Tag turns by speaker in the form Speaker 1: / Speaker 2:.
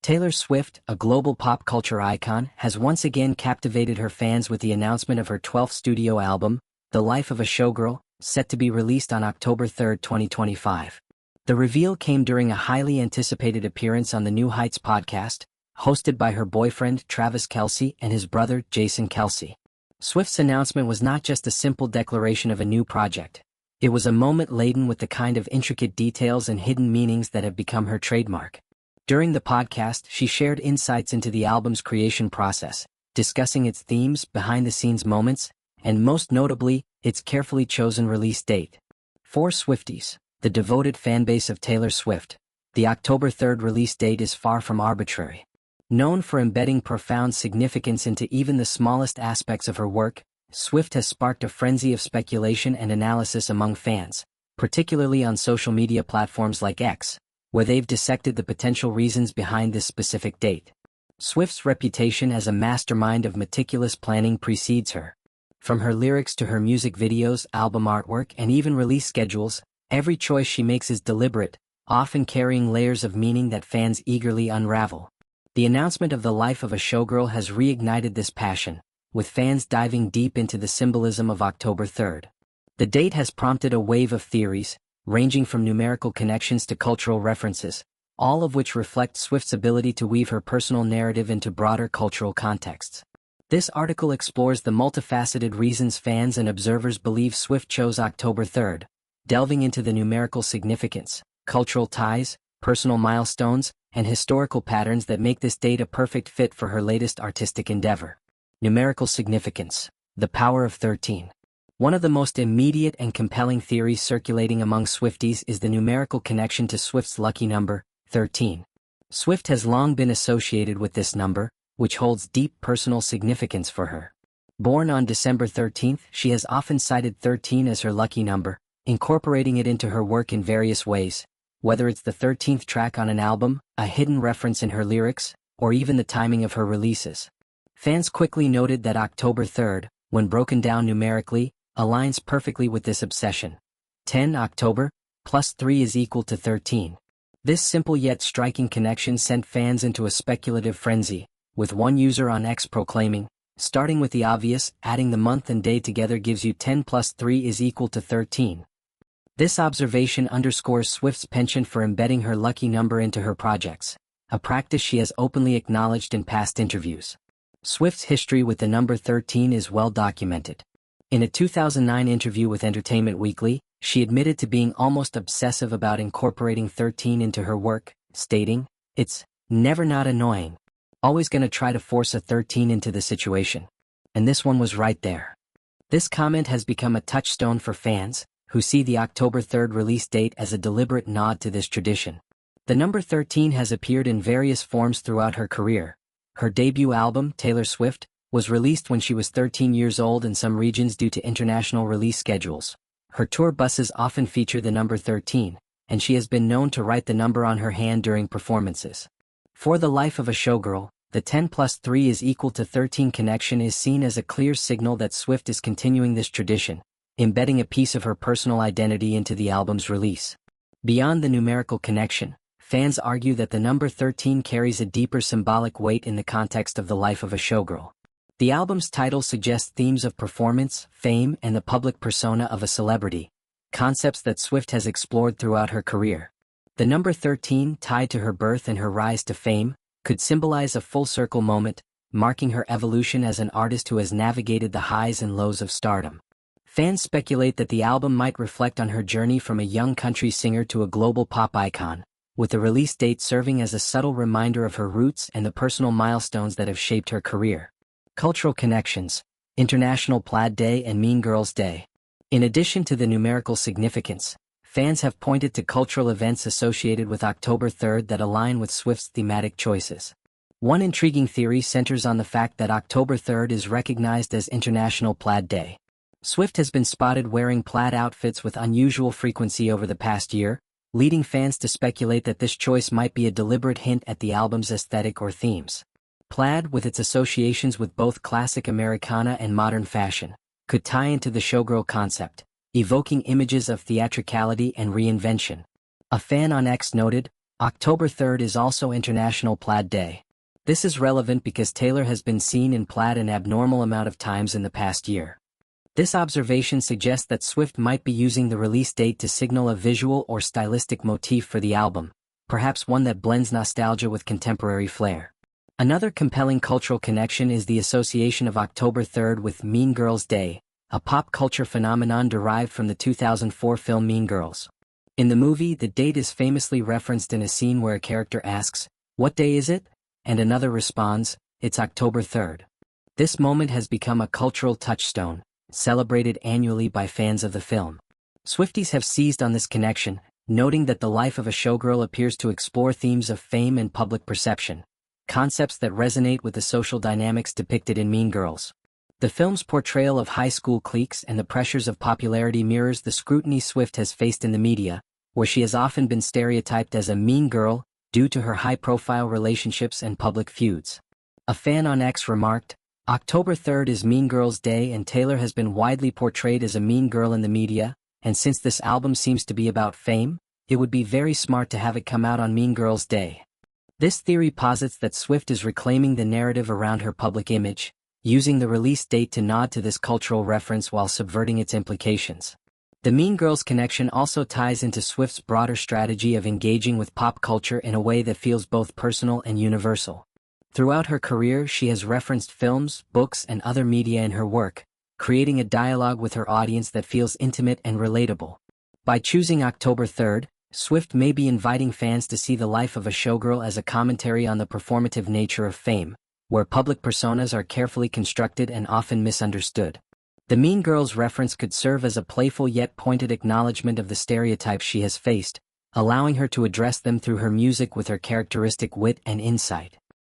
Speaker 1: Taylor Swift, a global pop culture icon, has once again captivated her fans with the announcement of her 12th studio album, The Life of a Showgirl, set to be released on October 3, 2025. The reveal came during a highly anticipated appearance on the New Heights podcast, hosted by her boyfriend Travis Kelce and his brother Jason Kelce. Swift's announcement was not just a simple declaration of a new project. It was a moment laden with the kind of intricate details and hidden meanings that have become her trademark. During the podcast, she shared insights into the album's creation process, discussing its themes, behind-the-scenes moments, and most notably, its carefully chosen release date. For Swifties, the devoted fanbase of Taylor Swift, the October 3rd release date is far from arbitrary. Known for embedding profound significance into even the smallest aspects of her work, Swift has sparked a frenzy of speculation and analysis among fans, particularly on social media platforms like X, where they've dissected the potential reasons behind this specific date. Swift's reputation as a mastermind of meticulous planning precedes her. From her lyrics to her music videos, album artwork, and even release schedules, every choice she makes is deliberate, often carrying layers of meaning that fans eagerly unravel. The announcement of The Life of a Showgirl has reignited this passion, with fans diving deep into the symbolism of October 3rd. The date has prompted a wave of theories, ranging from numerical connections to cultural references, all of which reflect Swift's ability to weave her personal narrative into broader cultural contexts. This article explores the multifaceted reasons fans and observers believe Swift chose October 3rd, delving into the numerical significance, cultural ties, personal milestones, and historical patterns that make this date a perfect fit for her latest artistic endeavor. Numerical significance: the power of 13. One of the most immediate and compelling theories circulating among Swifties is the numerical connection to Swift's lucky number, 13. Swift has long been associated with this number, which holds deep personal significance for her. Born on December 13, she has often cited 13 as her lucky number, incorporating it into her work in various ways, whether it's the 13th track on an album, a hidden reference in her lyrics, or even the timing of her releases. Fans quickly noted that October 3rd, when broken down numerically, aligns perfectly with this obsession. 10 October plus 3 is equal to 13. This simple yet striking connection sent fans into a speculative frenzy, with one user on X proclaiming, "Starting with the obvious, adding the month and day together gives you 10 plus 3 is equal to 13. This observation underscores Swift's penchant for embedding her lucky number into her projects, a practice she has openly acknowledged in past interviews. Swift's history with the number 13 is well documented. In a 2009 interview with Entertainment Weekly, she admitted to being almost obsessive about incorporating 13 into her work, stating, "It's never not annoying. Always gonna try to force a 13 into the situation. And this one was right there." This comment has become a touchstone for fans, who see the October 3rd release date as a deliberate nod to this tradition. The number 13 has appeared in various forms throughout her career. Her debut album, Taylor Swift, was released when she was 13 years old in some regions due to international release schedules. Her tour buses often feature the number 13, and she has been known to write the number on her hand during performances. For The Life of a Showgirl, the 10 plus 3 is equal to 13 connection is seen as a clear signal that Swift is continuing this tradition, embedding a piece of her personal identity into the album's release. Beyond the numerical connection, fans argue that the number 13 carries a deeper symbolic weight in the context of The Life of a Showgirl. The album's title suggests themes of performance, fame, and the public persona of a celebrity, concepts that Swift has explored throughout her career. The number 13, tied to her birth and her rise to fame, could symbolize a full-circle moment, marking her evolution as an artist who has navigated the highs and lows of stardom. Fans speculate that the album might reflect on her journey from a young country singer to a global pop icon, with the release date serving as a subtle reminder of her roots and the personal milestones that have shaped her career. Cultural connections: International Plaid Day and Mean Girls Day. In addition to the numerical significance, fans have pointed to cultural events associated with October 3rd that align with Swift's thematic choices. One intriguing theory centers on the fact that October 3rd is recognized as International Plaid Day. Swift has been spotted wearing plaid outfits with unusual frequency over the past year, leading fans to speculate that this choice might be a deliberate hint at the album's aesthetic or themes. Plaid, with its associations with both classic Americana and modern fashion, could tie into the showgirl concept, evoking images of theatricality and reinvention. A fan on X noted, October 3rd is also International Plaid Day. This is relevant because Taylor has been seen in plaid an abnormal amount of times in the past year. This observation suggests that Swift might be using the release date to signal a visual or stylistic motif for the album, perhaps one that blends nostalgia with contemporary flair. Another compelling cultural connection is the association of October 3rd with Mean Girls Day, a pop culture phenomenon derived from the 2004 film Mean Girls. In the movie, the date is famously referenced in a scene where a character asks, "What day is it?" and another responds, "It's October 3rd. This moment has become a cultural touchstone, celebrated annually by fans of the film. Swifties have seized on this connection, noting that the life of a showgirl appears to explore themes of fame and public perception, concepts that resonate with the social dynamics depicted in Mean Girls. The film's portrayal of high school cliques and the pressures of popularity mirrors the scrutiny Swift has faced in the media, where she has often been stereotyped as a mean girl due to her high-profile relationships and public feuds. A fan on X remarked, "October 3rd is Mean Girls Day and Taylor has been widely portrayed as a mean girl in the media, and since this album seems to be about fame, it would be very smart to have it come out on Mean Girls Day." This theory posits that Swift is reclaiming the narrative around her public image, using the release date to nod to this cultural reference while subverting its implications. The Mean Girls connection also ties into Swift's broader strategy of engaging with pop culture in a way that feels both personal and universal. Throughout her career, she has referenced films, books, and other media in her work, creating a dialogue with her audience that feels intimate and relatable. By choosing October 3rd, Swift may be inviting fans to see the life of a showgirl as a commentary on the performative nature of fame, where public personas are carefully constructed and often misunderstood. The Mean Girls reference could serve as a playful yet pointed acknowledgement of the stereotypes she has faced, allowing her to address them through her music with her characteristic wit and insight.